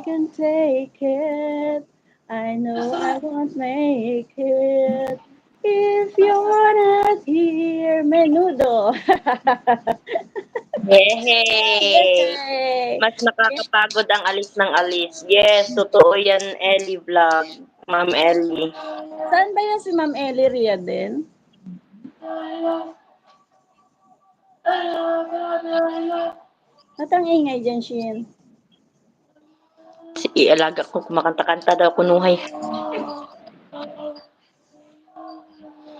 can take it. I know I won't make it. If you're not here, menudo. Yehey! Yay! Mas nakakapagod ang alis ng alis. Yes, totoo yan, Ellie Vlog. Ma'am Ellie. Saan ba yan si Ma'am Ellie Ria din? At ang ingay dyan, Shin. Si alaga ko kumakanta-kanta daw kunuhay.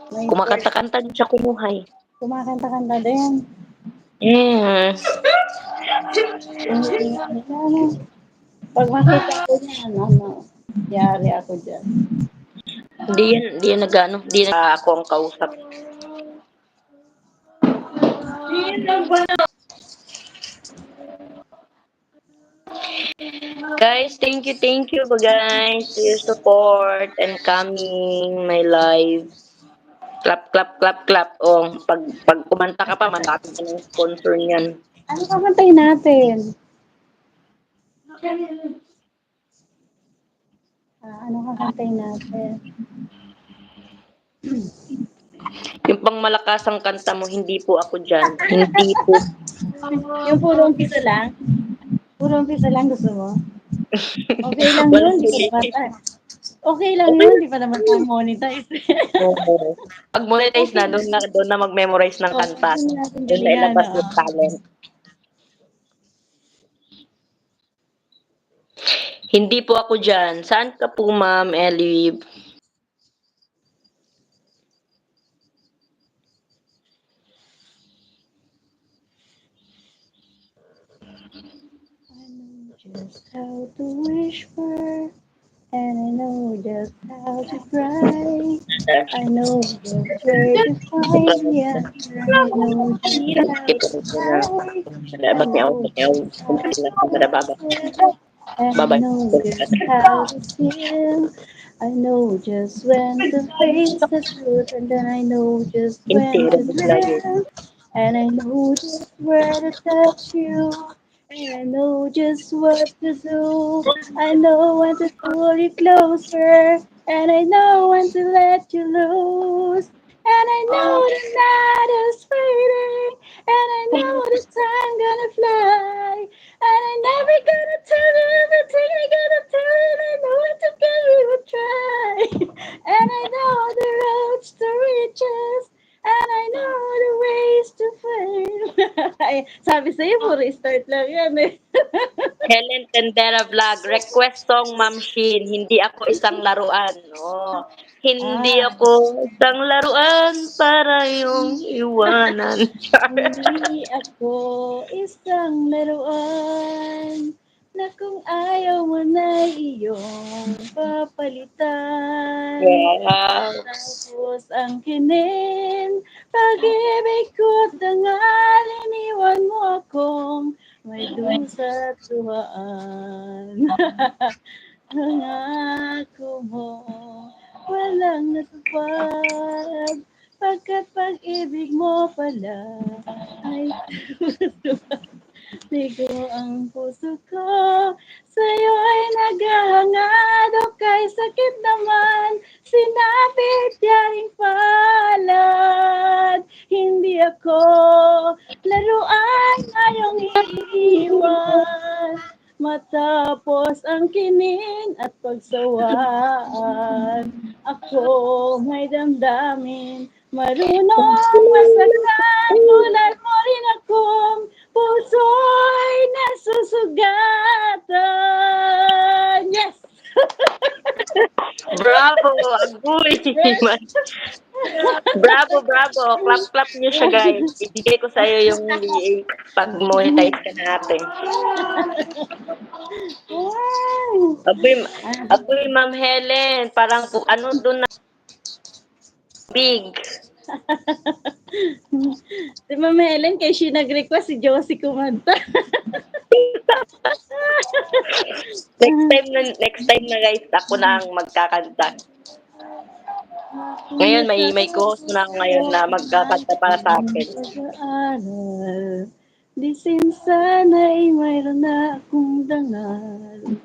May bird. Kumakanta-kanta din siya kunuhay. Kumakanta-kanta din. Yes. Ang ingay nila, ano. Pag makita ko niyan, ano, yari ako dyan. Hindi yan nag-ano, hindi na ako ang kausap. Guys, thank you guys to your support and coming my live. Clap, clap, clap, clap. Oh, pag kumanta ka pa, mandating ka ng sponsor niyan. Ano kakantay natin? Ano kakantay natin? Yung pang malakas ang kanta mo, hindi po ako dyan. Hindi po. Yung puro umpisa lang? Puro umpisa lang gusto mo? Okay lang yun, Walang di pa huli. naman tayo. Okay lang Okay. yun, di pa naman tayo monetize. Oo. Pag monetize Okay. na, doon na mag-memorize ng Oh, kanta. doon natin Doon na galingan, ilabas no? yung talent. Hindi po ako dyan. Saan ka po, Ma'am Ellie? I know just how to whisper, and I know just how to cry. I know just where to find the answer, and I know just how to try. I know just how to listen, and I Bye-bye. know just how to feel. I know just when to face the truth, and then I know just Hindi, when to rebut lagi. live. And I know just where to touch you, and I know just what to do. I know when to pull you closer, and I know when to let you loose. And I know the night is fading, and I know the time gonna fly. And I never gonna tell you everything I gotta tell you, and I know it's okay, we will try. And I know the roads to riches, and I know the ways to fame. Ay, sabi sa'yo, puro start lang yan eh. Helen Tendera Vlog. Request song, Ma'am Shin. Hindi ako isang laruan. Oh. Hindi Ah, ako isang laruan para yung iwanan. hindi ako isang laruan na kung ayaw mo na iyong papalitan. Wow. Tapos ang kinin, pag-ibig ko't dangal, iniwan mo akong may dusa at luhaan. Ang ako mo, walang natupad, pagkat pag-ibig mo pala ay bigo ang puso ko, sa'yo ay naghahangad o kay sakit naman, sinapit yaring palad. Hindi ako laruan ngayong iiwan, matapos ang kinin at pagsawaan. Ako may damdamin, marunong masaktan, tulad mo rin akong puso'y nasusugatan. Yes! Bravo, agoy. Bravo, bravo. Clap, clap niyo siya, guys. Ibigay ko sa iyo yung VA pag monetize ka natin. Wow! Aboy, Ah, aboy, Ma'am Helen. Parang ano doon na big. si Ma'am Helen, kay siya nag-request si Josie kumanta. Next time na guys, ako na ang magkakanta. Ngayon, may co-host na ako ngayon na magkakanta para sa akin. Pag-aaral, di sana'y mayroon na akong dangal.